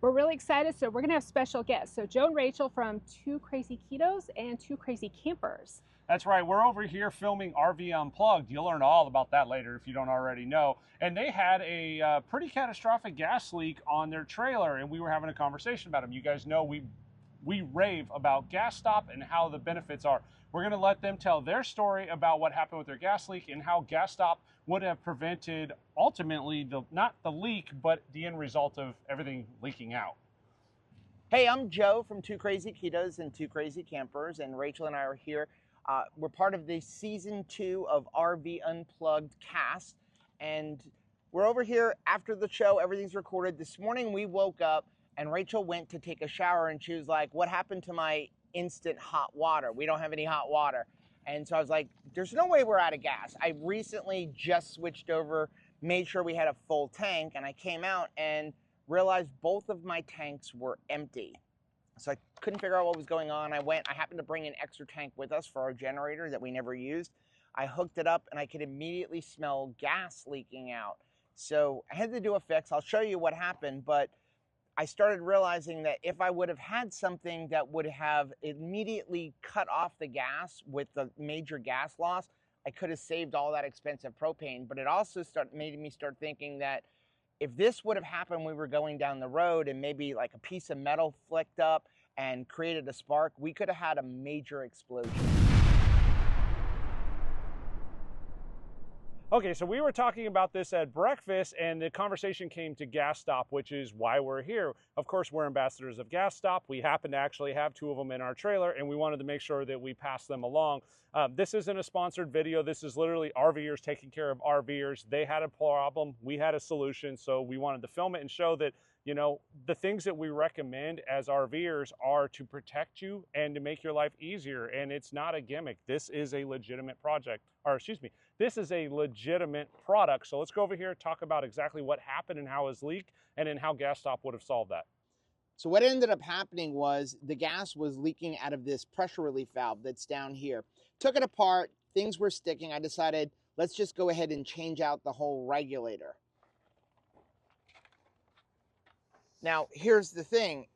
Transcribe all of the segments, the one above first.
We're really excited, so we're gonna have special guests. So Joe and Rachel from Two Crazy Ketos and Two Crazy Campers. That's right. We're over here filming RV Unplugged. You'll learn all about that later if you don't already know. And they had a pretty catastrophic gas leak on their trailer, and we were having a conversation about them. You guys know we rave about GasStop and how the benefits are. We're going to let them tell their story about what happened with their gas leak and how GasStop would have prevented ultimately not the leak, but the end result of everything leaking out. Hey, I'm Joe from Two Crazy Ketos and Two Crazy Campers, and Rachel and I are here. We're part of the season 2 of RV Unplugged cast, and we're over here after the show. Everything's recorded. This morning we woke up and Rachel went to take a shower and she was like, "What happened to my instant hot water? We don't have any hot water." And so I was like, there's no way we're out of gas. I recently just switched over, made sure we had a full tank, and I came out and realized both of my tanks were empty. So I couldn't figure out what was going on. I happened to bring an extra tank with us for our generator that we never used. I hooked it up and I could immediately smell gas leaking out. So I had to do a fix. I'll show you what happened, but I started realizing that if I would have had something that would have immediately cut off the gas with the major gas loss, I could have saved all that expensive propane. But it also made me start thinking that if this would have happened when we were going down the road and maybe like a piece of metal flicked up and created a spark, we could have had a major explosion. Okay, so we were talking about this at breakfast, and the conversation came to GasStop, which is why we're here. Of course, we're ambassadors of GasStop. We happen to actually have 2 of them in our trailer, and we wanted to make sure that we pass them along. This isn't a sponsored video. This is literally RVers taking care of RVers. They had a problem. We had a solution, so we wanted to film it and show that, you know, the things that we recommend as RVers are to protect you and to make your life easier, and it's not a gimmick. This is a legitimate project, or excuse me, this is a legitimate product. So let's go over here and talk about exactly what happened and how it was leaked, and then how GasStop would have solved that. So what ended up happening was the gas was leaking out of this pressure relief valve that's down here. Took it apart, things were sticking. I decided, let's just go ahead and change out the whole regulator. Now, here's the thing.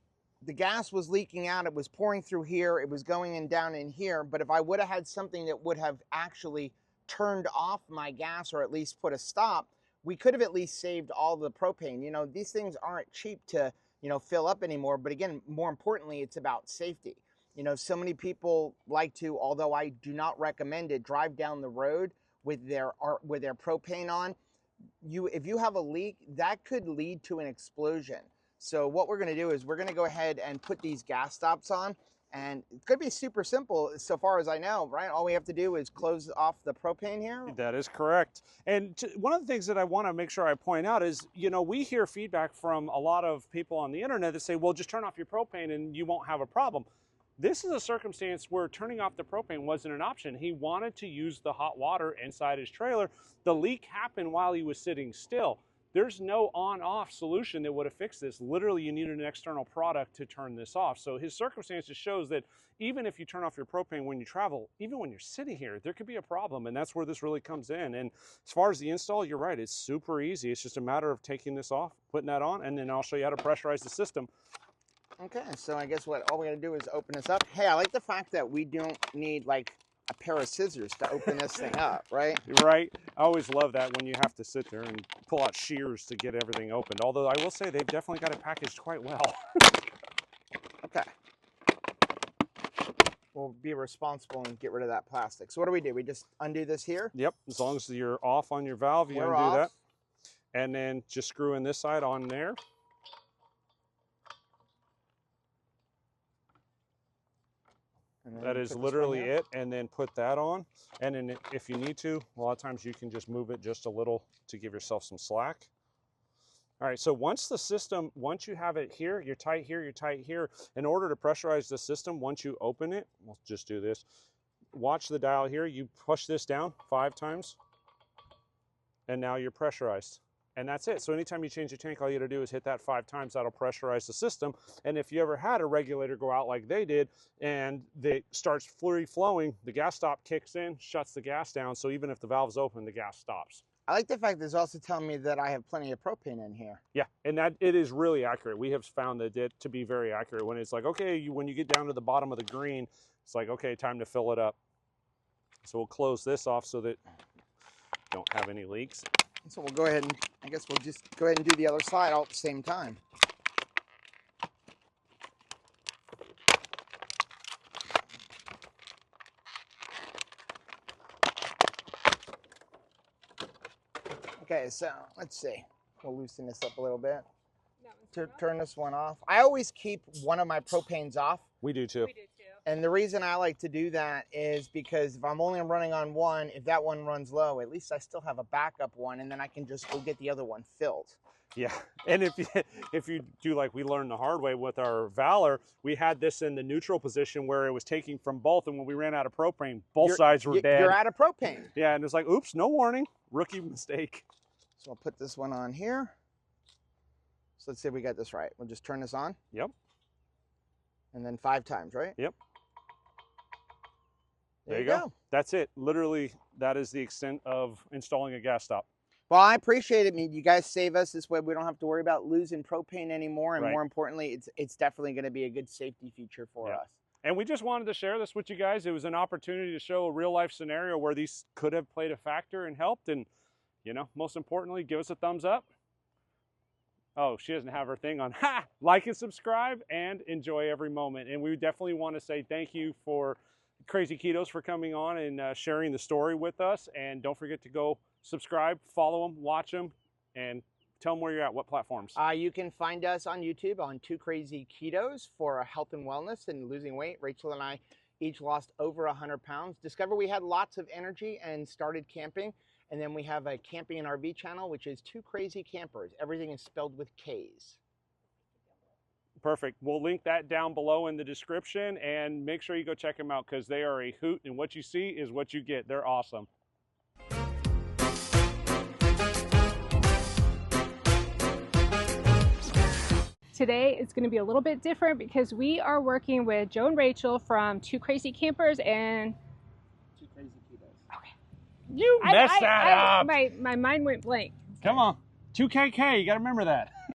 The gas was leaking out. It was pouring through here. It was going in down in here. But if I would have had something that would have actually turned off my gas, or at least put a stop, we could have at least saved all the propane. You know, these things aren't cheap to, you know, fill up anymore. But again, more importantly, it's about safety. You know, so many people like to, although I do not recommend it, drive down the road with their propane on. If you have a leak, that could lead to an explosion. So what we're going to do is we're going to go ahead and put these gas stops on, and it's going to be super simple so far as I know, right? All we have to do is close off the propane here. That is correct. And one of the things that I want to make sure I point out is, you know, we hear feedback from a lot of people on the internet that say, well, just turn off your propane and you won't have a problem. This is a circumstance where turning off the propane wasn't an option. He wanted to use the hot water inside his trailer. The leak happened while he was sitting still. There's no on-off solution that would have fixed this. Literally, you needed an external product to turn this off. So his circumstances shows that even if you turn off your propane when you travel, even when you're sitting here, there could be a problem, and that's where this really comes in. And as far as the install, you're right, it's super easy. It's just a matter of taking this off, putting that on, and then I'll show you how to pressurize the system. Okay, so I guess all we got to do is open this up. Hey, I like the fact that we don't need like a pair of scissors to open this thing up, right? Right. I always love that when you have to sit there and pull out shears to get everything opened. Although I will say they've definitely got it packaged quite well. Okay. We'll be responsible and get rid of that plastic. So what do? We just undo this here? Yep. As long as you're off on your valve, you undo that. And then just screw in this side on there. That is literally it, and then put that on. And then if you need to, a lot of times you can just move it just a little to give yourself some slack. All right, so once you have it here, you're tight here, you're tight here. In order to pressurize the system, once you open it, we'll just do this. Watch the dial here. You push this down 5 times, and now you're pressurized. And that's it. So anytime you change the tank, all you got to do is hit that 5 times. That'll pressurize the system. And if you ever had a regulator go out like they did and it starts free flowing, the GasStop kicks in, shuts the gas down. So even if the valve's open, the gas stops. I like the fact that it's also telling me that I have plenty of propane in here. Yeah, and that it is really accurate. We have found that it to be very accurate when it's like, okay, when you get down to the bottom of the green, it's like, okay, time to fill it up. So we'll close this off so that don't have any leaks. So we'll go ahead and, I guess we'll just go ahead and do the other side all at the same time. Okay, so let's see. We'll loosen this up a little bit. Turn this one off. I always keep one of my propanes off. We do too. We do too. And the reason I like to do that is because if I'm only running on one, if that one runs low, at least I still have a backup one, and then I can just go get the other one filled. Yeah, and if you do like we learned the hard way with our Valor, we had this in the neutral position where it was taking from both, and when we ran out of propane, both sides were dead. You're out of propane. Yeah, and it's like, oops, no warning, rookie mistake. So I'll put this one on here. So let's see if we got this right. We'll just turn this on. Yep. And then 5 times, right? Yep. There you go. That's it. Literally, that is the extent of installing a GasStop. Well, I appreciate it. I mean, you guys save us. This way we don't have to worry about losing propane anymore. And Right. more importantly, it's definitely going to be a good safety feature for us. And we just wanted to share this with you guys. It was an opportunity to show a real life scenario where these could have played a factor and helped. And, you know, most importantly, give us a thumbs up. Oh, she doesn't have her thing on. Ha! Like and subscribe and enjoy every moment. And we definitely want to say thank you for Crazy Ketos for coming on and sharing the story with us. And don't forget to go subscribe, follow them, watch them, and tell them where you're at, what platforms. You can find us on YouTube on 2 Crazy Ketos for health and wellness and losing weight. Rachel and I each lost over 100 pounds. Discovered we had lots of energy and started camping. And then we have a camping and RV channel, which is 2 Crazy Campers. Everything is spelled with K's. Perfect. We'll link that down below in the description, and make sure you go check them out because they are a hoot, and what you see is what you get. They're awesome. Today it's going to be a little bit different because we are working with Joe and Rachel from 2 Crazy Campers and 2 Crazy Ketos. Okay. You messed that up. My mind went blank. Come on. 2KK. You got to remember that.